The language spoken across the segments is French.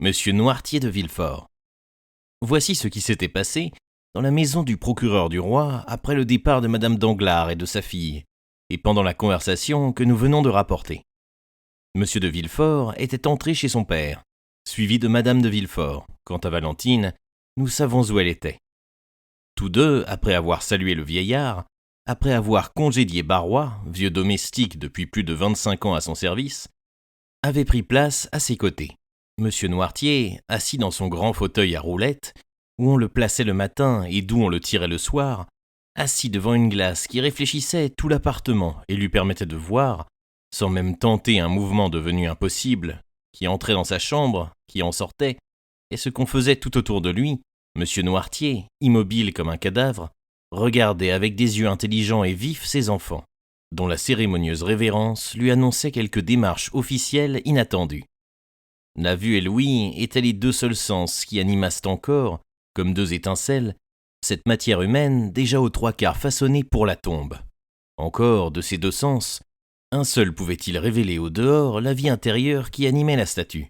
Monsieur Noirtier de Villefort. Voici ce qui s'était passé dans la maison du procureur du roi après le départ de madame Danglars et de sa fille, et pendant la conversation que nous venons de rapporter. Monsieur de Villefort était entré chez son père, suivi de madame de Villefort. Quant à Valentine, nous savons où elle était. Tous deux, après avoir salué le vieillard, après avoir congédié Barrois, vieux domestique depuis plus de 25 ans à son service, avaient pris place à ses côtés. Monsieur Noirtier, assis dans son grand fauteuil à roulettes, où on le plaçait le matin et d'où on le tirait le soir, assis devant une glace qui réfléchissait tout l'appartement et lui permettait de voir, sans même tenter un mouvement devenu impossible, qui entrait dans sa chambre, qui en sortait, et ce qu'on faisait tout autour de lui, Monsieur Noirtier, immobile comme un cadavre, regardait avec des yeux intelligents et vifs ses enfants, dont la cérémonieuse révérence lui annonçait quelque démarche officielle inattendue. La vue et l'ouïe étaient les deux seuls sens qui animassent encore, comme deux étincelles, cette matière humaine déjà aux trois quarts façonnée pour la tombe. Encore, de ces deux sens, un seul pouvait-il révéler au dehors la vie intérieure qui animait la statue.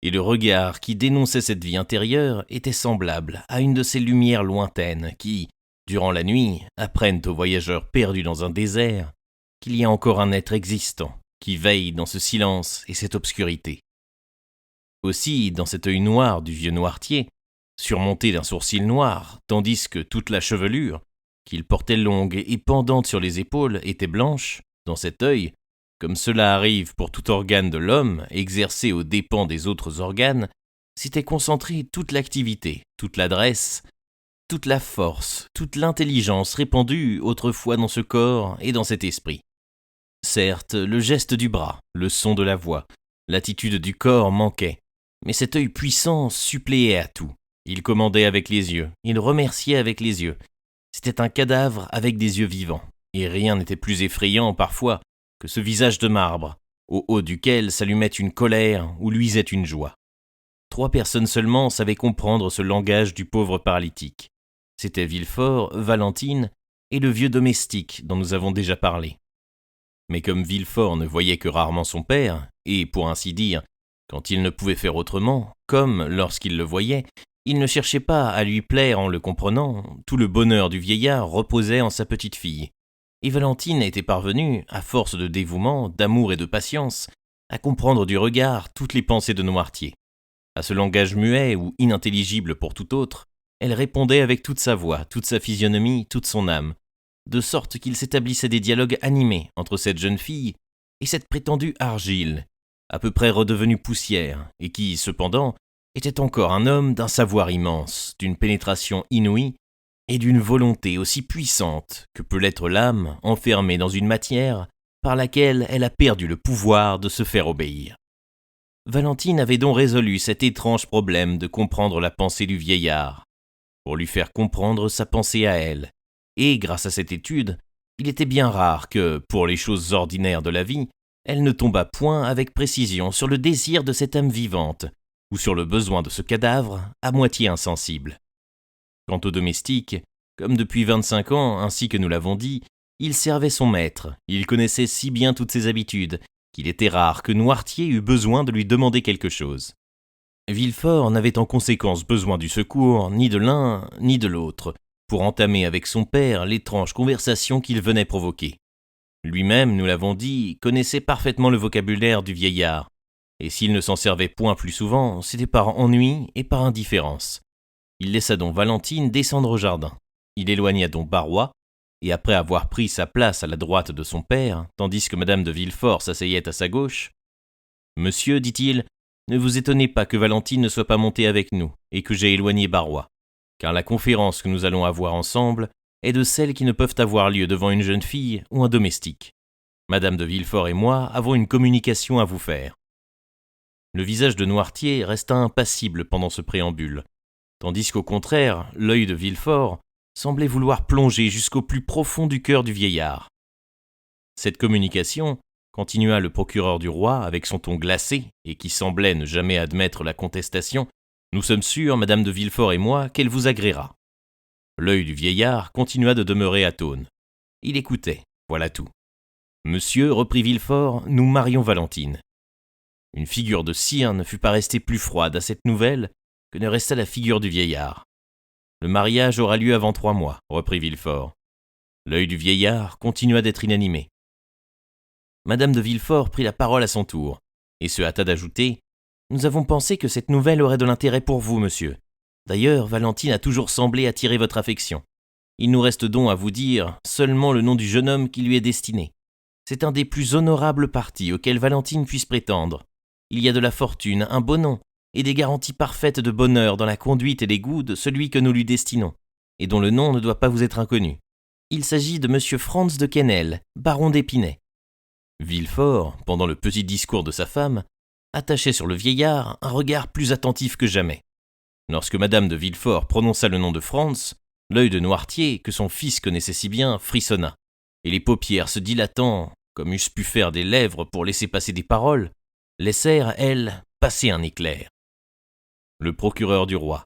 Et le regard qui dénonçait cette vie intérieure était semblable à une de ces lumières lointaines qui, durant la nuit, apprennent aux voyageurs perdus dans un désert qu'il y a encore un être existant qui veille dans ce silence et cette obscurité. Aussi, dans cet œil noir du vieux Noirtier, surmonté d'un sourcil noir, tandis que toute la chevelure, qu'il portait longue et pendante sur les épaules, était blanche, dans cet œil, comme cela arrive pour tout organe de l'homme, exercé aux dépens des autres organes, s'était concentrée toute l'activité, toute l'adresse, toute la force, toute l'intelligence répandue autrefois dans ce corps et dans cet esprit. Certes, le geste du bras, le son de la voix, l'attitude du corps manquaient, mais cet œil puissant suppléait à tout. Il commandait avec les yeux, il remerciait avec les yeux. C'était un cadavre avec des yeux vivants, et rien n'était plus effrayant parfois que ce visage de marbre, au haut duquel s'allumait une colère ou luisait une joie. 3 personnes seulement savaient comprendre ce langage du pauvre paralytique. C'étaient Villefort, Valentine et le vieux domestique dont nous avons déjà parlé. Mais comme Villefort ne voyait que rarement son père, et pour ainsi dire, quand il ne pouvait faire autrement, comme lorsqu'il le voyait, il ne cherchait pas à lui plaire en le comprenant, tout le bonheur du vieillard reposait en sa petite fille. Et Valentine était parvenue, à force de dévouement, d'amour et de patience, à comprendre du regard toutes les pensées de Noirtier. À ce langage muet ou inintelligible pour tout autre, elle répondait avec toute sa voix, toute sa physionomie, toute son âme, de sorte qu'il s'établissait des dialogues animés entre cette jeune fille et cette prétendue argile, à peu près redevenue poussière, et qui, cependant, était encore un homme d'un savoir immense, d'une pénétration inouïe et d'une volonté aussi puissante que peut l'être l'âme enfermée dans une matière par laquelle elle a perdu le pouvoir de se faire obéir. Valentine avait donc résolu cet étrange problème de comprendre la pensée du vieillard, pour lui faire comprendre sa pensée à elle, et grâce à cette étude, il était bien rare que, pour les choses ordinaires de la vie, elle ne tombât point avec précision sur le désir de cette âme vivante, ou sur le besoin de ce cadavre à moitié insensible. Quant au domestique, comme depuis 25 ans, ainsi que nous l'avons dit, il servait son maître, il connaissait si bien toutes ses habitudes, qu'il était rare que Noirtier eût besoin de lui demander quelque chose. Villefort n'avait en conséquence besoin du secours ni de l'un ni de l'autre, pour entamer avec son père l'étrange conversation qu'il venait provoquer. Lui-même, nous l'avons dit, connaissait parfaitement le vocabulaire du vieillard, et s'il ne s'en servait point plus souvent, c'était par ennui et par indifférence. Il laissa donc Valentine descendre au jardin. Il éloigna donc Barrois, et après avoir pris sa place à la droite de son père, tandis que madame de Villefort s'asseyait à sa gauche, « Monsieur, dit-il, ne vous étonnez pas que Valentine ne soit pas montée avec nous, et que j'ai éloigné Barrois, car la conférence que nous allons avoir ensemble est de celles qui ne peuvent avoir lieu devant une jeune fille ou un domestique. Madame de Villefort et moi avons une communication à vous faire. » Le visage de Noirtier resta impassible pendant ce préambule, tandis qu'au contraire, l'œil de Villefort semblait vouloir plonger jusqu'au plus profond du cœur du vieillard. Cette communication, continua le procureur du roi avec son ton glacé et qui semblait ne jamais admettre la contestation, nous sommes sûrs, madame de Villefort et moi, qu'elle vous agréera. L'œil du vieillard continua de demeurer atone. Il écoutait, voilà tout. Monsieur, reprit Villefort, nous marions Valentine. Une figure de cire ne fut pas restée plus froide à cette nouvelle que ne resta la figure du vieillard. Le mariage aura lieu avant 3 mois, reprit Villefort. L'œil du vieillard continua d'être inanimé. Madame de Villefort prit la parole à son tour, et se hâta d'ajouter « Nous avons pensé que cette nouvelle aurait de l'intérêt pour vous, monsieur. D'ailleurs, Valentine a toujours semblé attirer votre affection. Il nous reste donc à vous dire seulement le nom du jeune homme qui lui est destiné. C'est un des plus honorables partis auxquels Valentine puisse prétendre. Il y a de la fortune, un beau nom, et des garanties parfaites de bonheur dans la conduite et les goûts de celui que nous lui destinons, et dont le nom ne doit pas vous être inconnu. Il s'agit de monsieur Franz de Quesnel, baron d'Épinay. » Villefort, pendant le petit discours de sa femme, attachait sur le vieillard un regard plus attentif que jamais. Lorsque madame de Villefort prononça le nom de Franz, l'œil de Noirtier, que son fils connaissait si bien, frissonna, et les paupières se dilatant, comme eussent pu faire des lèvres pour laisser passer des paroles, laissèrent, elles, passer un éclair. Le procureur du roi,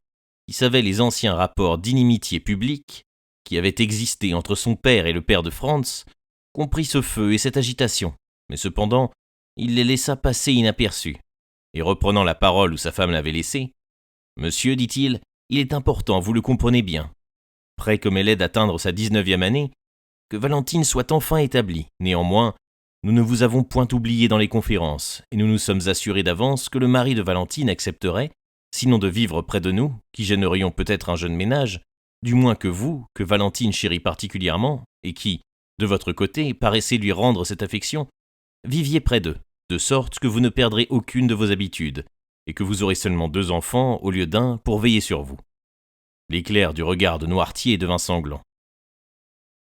qui savait les anciens rapports d'inimitié publique qui avaient existé entre son père et le père de Franz, comprit ce feu et cette agitation, mais cependant, il les laissa passer inaperçus, et reprenant la parole où sa femme l'avait laissée, « Monsieur, dit-il, il est important, vous le comprenez bien, près comme elle est d'atteindre sa 19e année, que Valentine soit enfin établie. Néanmoins, nous ne vous avons point oublié dans les conférences, et nous nous sommes assurés d'avance que le mari de Valentine accepterait, sinon de vivre près de nous, qui gênerions peut-être un jeune ménage, du moins que vous, que Valentine chérit particulièrement, et qui, de votre côté, paraissez lui rendre cette affection, viviez près d'eux, de sorte que vous ne perdrez aucune de vos habitudes, et que vous aurez seulement 2 enfants au lieu d'un pour veiller sur vous. » L'éclair du regard de Noirtier devint sanglant.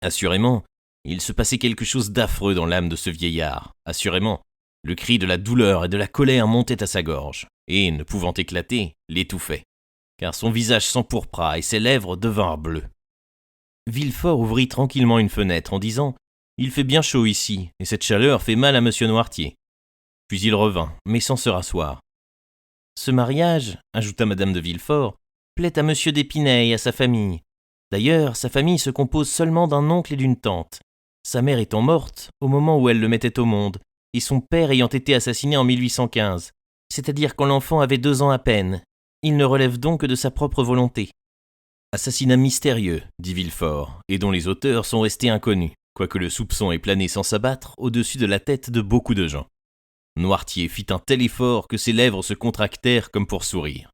Assurément, il se passait quelque chose d'affreux dans l'âme de ce vieillard. Assurément, le cri de la douleur et de la colère montait à sa gorge, et, ne pouvant éclater, l'étouffait, car son visage s'empourpra et ses lèvres devinrent bleues. Villefort ouvrit tranquillement une fenêtre en disant « Il fait bien chaud ici, et cette chaleur fait mal à monsieur Noirtier. » Puis il revint, mais sans se rasseoir. « Ce mariage, ajouta madame de Villefort, plaît à monsieur d'Épinay et à sa famille. D'ailleurs, sa famille se compose seulement d'un oncle et d'une tante. Sa mère étant morte au moment où elle le mettait au monde, et son père ayant été assassiné en 1815, c'est-à-dire quand l'enfant avait 2 ans à peine. Il ne relève donc que de sa propre volonté. » Assassinat mystérieux, dit Villefort, et dont les auteurs sont restés inconnus, quoique le soupçon ait plané sans s'abattre au-dessus de la tête de beaucoup de gens. Noirtier fit un tel effort que ses lèvres se contractèrent comme pour sourire.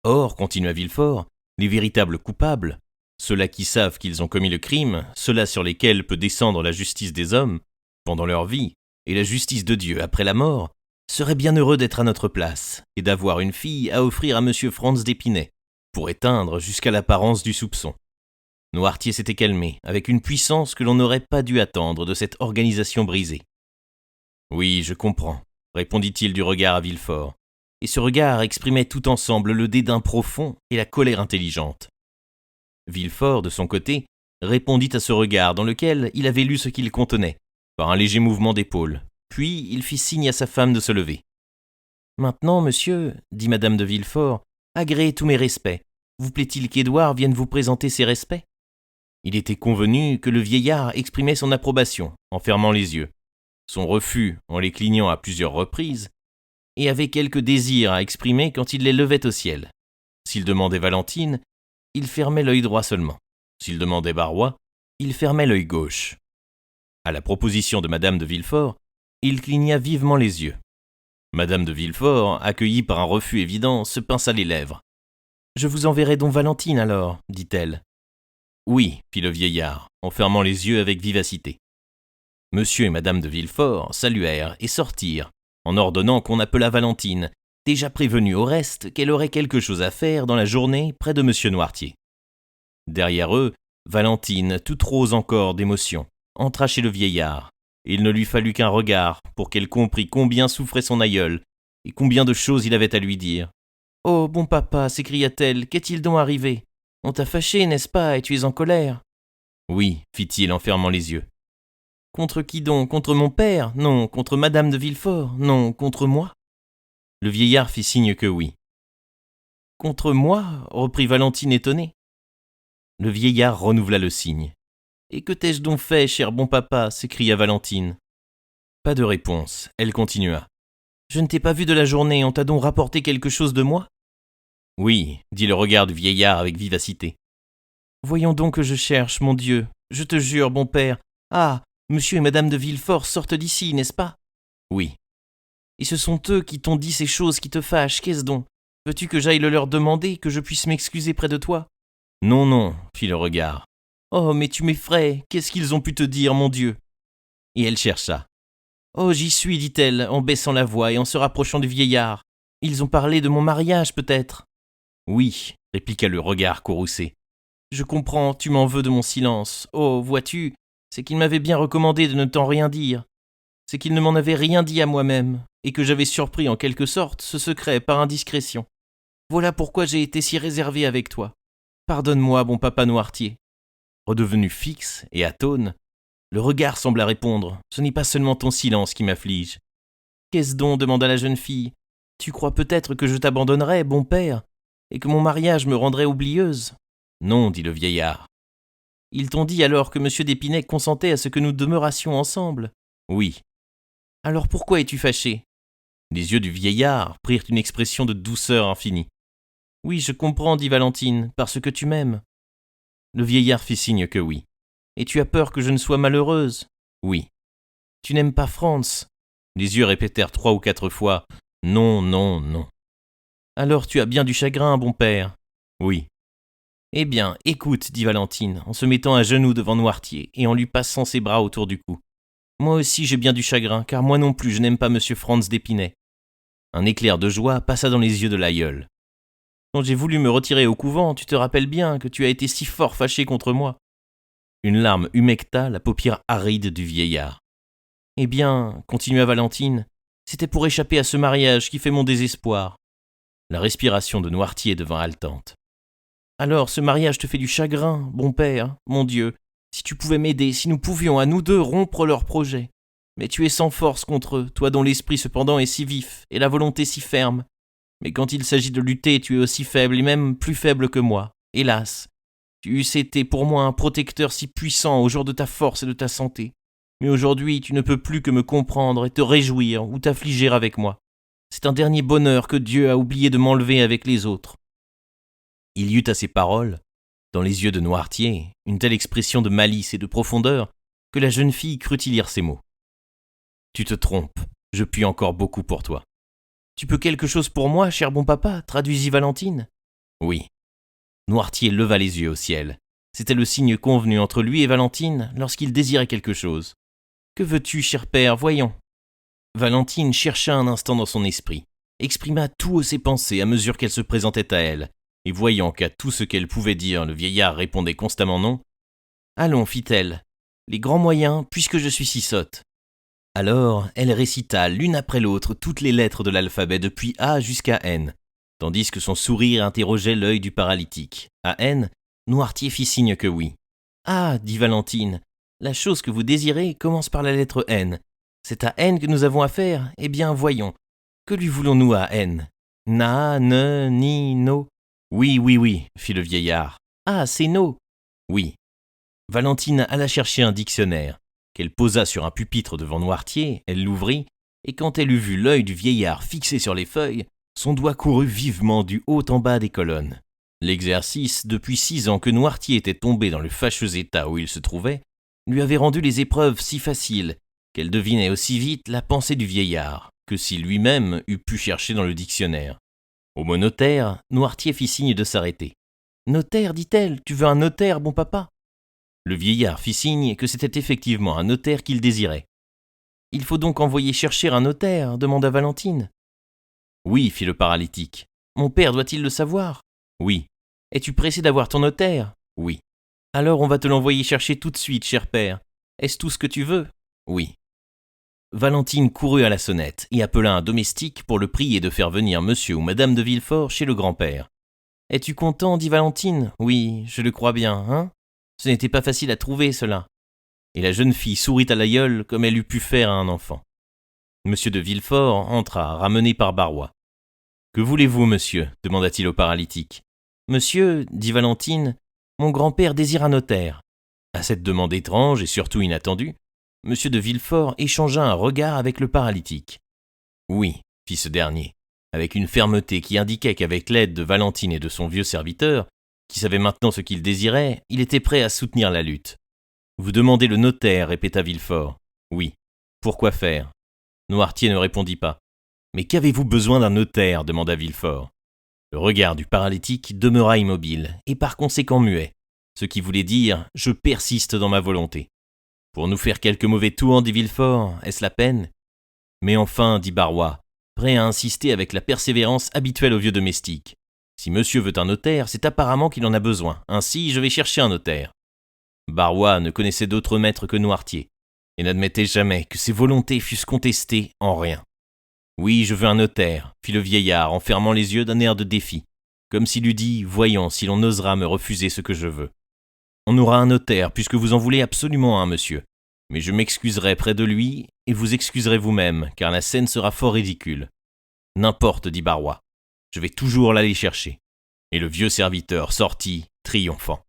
Or, continua Villefort, les véritables coupables, ceux-là qui savent qu'ils ont commis le crime, ceux-là sur lesquels peut descendre la justice des hommes, pendant leur vie, et la justice de Dieu après la mort, seraient bien heureux d'être à notre place, et d'avoir une fille à offrir à monsieur Franz d'Épinay, pour éteindre jusqu'à l'apparence du soupçon. Noirtier s'était calmé, avec une puissance que l'on n'aurait pas dû attendre de cette organisation brisée. « Oui, je comprends, » répondit-il du regard à Villefort, et ce regard exprimait tout ensemble le dédain profond et la colère intelligente. Villefort, de son côté, répondit à ce regard dans lequel il avait lu ce qu'il contenait, par un léger mouvement d'épaule, puis il fit signe à sa femme de se lever. « Maintenant, monsieur, dit madame de Villefort, agréez tous mes respects. Vous plaît-il qu'Édouard vienne vous présenter ses respects ?» Il était convenu que le vieillard exprimait son approbation, en fermant les yeux, son refus en les clignant à plusieurs reprises, et avait quelque désir à exprimer quand il les levait au ciel. S'il demandait Valentine, il fermait l'œil droit seulement. S'il demandait Barrois, il fermait l'œil gauche. À la proposition de madame de Villefort, il cligna vivement les yeux. Madame de Villefort, accueillie par un refus évident, se pinça les lèvres. « Je vous enverrai donc Valentine alors, dit-elle. »« Oui, fit le vieillard, en fermant les yeux avec vivacité. » Monsieur et madame de Villefort saluèrent et sortirent, en ordonnant qu'on appelât Valentine, déjà prévenue au reste qu'elle aurait quelque chose à faire dans la journée près de monsieur Noirtier. Derrière eux, Valentine, toute rose encore d'émotion, entra chez le vieillard. Il ne lui fallut qu'un regard pour qu'elle comprît combien souffrait son aïeul et combien de choses il avait à lui dire. « Oh, bon papa, s'écria-t-elle, qu'est-il donc arrivé? On t'a fâché, n'est-ce pas, et tu es en colère ?»« Oui, fit-il en fermant les yeux. »« Contre qui donc? Contre mon père? Non, contre madame de Villefort? Non, contre moi ?» Le vieillard fit signe que oui. « Contre moi ?» reprit Valentine étonnée. Le vieillard renouvela le signe. « Et que t'ai-je donc fait, cher bon papa ?» s'écria Valentine. Pas de réponse, elle continua. Je ne t'ai pas vu de la journée, on t'a donc rapporté quelque chose de moi ? Oui, dit le regard du vieillard avec vivacité. Voyons donc que je cherche, mon Dieu. Je te jure, bon père. Ah, monsieur et madame de Villefort sortent d'ici, n'est-ce pas ? Oui. Et ce sont eux qui t'ont dit ces choses qui te fâchent, qu'est-ce donc ? Veux-tu que j'aille le leur demander, que je puisse m'excuser près de toi ? Non, non, fit le regard. Oh, mais tu m'effraies, qu'est-ce qu'ils ont pu te dire, mon Dieu ? Et elle chercha. Oh, j'y suis, dit-elle, en baissant la voix et en se rapprochant du vieillard. Ils ont parlé de mon mariage, peut-être ? Oui, répliqua le regard courroucé. Je comprends, tu m'en veux de mon silence. Oh, vois-tu, c'est qu'il m'avait bien recommandé de ne t'en rien dire. C'est qu'il ne m'en avait rien dit à moi-même, et que j'avais surpris en quelque sorte ce secret par indiscrétion. Voilà pourquoi j'ai été si réservé avec toi. Pardonne-moi, bon papa Noirtier. Redevenu fixe et atone, le regard sembla répondre. Ce n'est pas seulement ton silence qui m'afflige. Qu'est-ce donc ? Demanda la jeune fille. Tu crois peut-être que je t'abandonnerais, bon père, et que mon mariage me rendrait oublieuse ? Non, dit le vieillard. Ils t'ont dit alors que M. d'Épinay consentait à ce que nous demeurassions ensemble ? Oui. Alors pourquoi es-tu fâché ? Les yeux du vieillard prirent une expression de douceur infinie. Oui, je comprends, dit Valentine, parce que tu m'aimes. Le vieillard fit signe que oui. Et tu as peur que je ne sois malheureuse ? Oui. Tu n'aimes pas Franz ? Les yeux répétèrent 3 ou 4 fois « Non, non, non ». Alors tu as bien du chagrin, bon père ? Oui. Eh bien, écoute, dit Valentine, en se mettant à genoux devant Noirtier et en lui passant ses bras autour du cou. Moi aussi j'ai bien du chagrin, car moi non plus je n'aime pas monsieur Franz d'Épinay. Un éclair de joie passa dans les yeux de l'aïeul. Quand j'ai voulu me retirer au couvent, tu te rappelles bien que tu as été si fort fâché contre moi. Une larme humecta la paupière aride du vieillard. Eh bien, continua Valentine, c'était pour échapper à ce mariage qui fait mon désespoir. La respiration de Noirtier devint haletante. Alors, ce mariage te fait du chagrin, bon père, mon Dieu. Si tu pouvais m'aider, si nous pouvions à nous deux rompre leur projet. Mais tu es sans force contre eux, toi dont l'esprit cependant est si vif et la volonté si ferme. Mais quand il s'agit de lutter, tu es aussi faible et même plus faible que moi. Hélas, tu eusses été pour moi un protecteur si puissant au jour de ta force et de ta santé. Mais aujourd'hui, tu ne peux plus que me comprendre et te réjouir ou t'affliger avec moi. C'est un dernier bonheur que Dieu a oublié de m'enlever avec les autres. Il y eut à ces paroles, dans les yeux de Noirtier, une telle expression de malice et de profondeur que la jeune fille crut y lire ces mots. « Tu te trompes, je puis encore beaucoup pour toi. »« Tu peux quelque chose pour moi, cher bon papa » traduisit Valentine. « Oui. » Noirtier leva les yeux au ciel. C'était le signe convenu entre lui et Valentine lorsqu'il désirait quelque chose. « Que veux-tu, cher père, voyons » Valentine chercha un instant dans son esprit, exprima toutes ses pensées à mesure qu'elles se présentaient à elle, et voyant qu'à tout ce qu'elle pouvait dire, le vieillard répondait constamment non. « Allons, fit-elle, les grands moyens, puisque je suis si sotte. » Alors, elle récita l'une après l'autre toutes les lettres de l'alphabet depuis A jusqu'à N, tandis que son sourire interrogeait l'œil du paralytique. À N, Noirtier fit signe que oui. « Ah, dit Valentine, la chose que vous désirez commence par la lettre N. C'est à N que nous avons affaire ? Eh bien, voyons. Que lui voulons-nous à N ? Na, ne, ni, no. Oui, oui, oui, fit le vieillard. Ah, c'est no. Oui. Valentine alla chercher un dictionnaire, qu'elle posa sur un pupitre devant Noirtier, elle l'ouvrit, et quand elle eut vu l'œil du vieillard fixé sur les feuilles, son doigt courut vivement du haut en bas des colonnes. L'exercice, depuis 6 ans que Noirtier était tombé dans le fâcheux état où il se trouvait, lui avait rendu les épreuves si faciles qu'elle devinait aussi vite la pensée du vieillard que si lui-même eût pu chercher dans le dictionnaire. Au mot notaire, Noirtier fit signe de s'arrêter. « Notaire, dit-elle, tu veux un notaire, bon papa ?» Le vieillard fit signe que c'était effectivement un notaire qu'il désirait. « Il faut donc envoyer chercher un notaire ?» demanda Valentine. « Oui, fit le paralytique. Mon père doit-il le savoir ? Oui. Es-tu pressé d'avoir ton notaire ? Oui. Alors on va te l'envoyer chercher tout de suite, cher père. Est-ce tout ce que tu veux ? Oui. Valentine courut à la sonnette et appela un domestique pour le prier de faire venir monsieur ou madame de Villefort chez le grand-père. « Es-tu content » dit Valentine. « Oui, je le crois bien, hein ? Ce n'était pas facile à trouver, cela. » Et la jeune fille sourit à l'aïeul comme elle eût pu faire à un enfant. Monsieur de Villefort entra, ramené par Barrois. « Que voulez-vous, monsieur » demanda-t-il au paralytique. « Monsieur, dit Valentine, mon grand-père désire un notaire. » À cette demande étrange et surtout inattendue, Monsieur de Villefort échangea un regard avec le paralytique. « Oui, fit ce dernier, avec une fermeté qui indiquait qu'avec l'aide de Valentine et de son vieux serviteur, qui savait maintenant ce qu'il désirait, il était prêt à soutenir la lutte. Vous demandez le notaire, répéta Villefort. Oui. Pourquoi faire? Noirtier ne répondit pas. Mais qu'avez-vous besoin d'un notaire? Demanda Villefort. Le regard du paralytique demeura immobile, et par conséquent muet, ce qui voulait dire « je persiste dans ma volonté ». Pour nous faire quelque mauvais tour, dit Villefort, est-ce la peine? Mais enfin, dit Barrois, prêt à insister avec la persévérance habituelle aux vieux domestiques. Si monsieur veut un notaire, c'est apparemment qu'il en a besoin, ainsi je vais chercher un notaire. Barrois ne connaissait d'autre maître que Noirtier, et n'admettait jamais que ses volontés fussent contestées en rien. Oui, je veux un notaire, fit le vieillard en fermant les yeux d'un air de défi, comme s'il eût dit « voyons si l'on osera me refuser ce que je veux. On aura un notaire puisque vous en voulez absolument un, monsieur, mais je m'excuserai près de lui et vous excuserez vous-même, car la scène sera fort ridicule. N'importe, dit Barrois, je vais toujours l'aller chercher. » Et le vieux serviteur sortit, triomphant.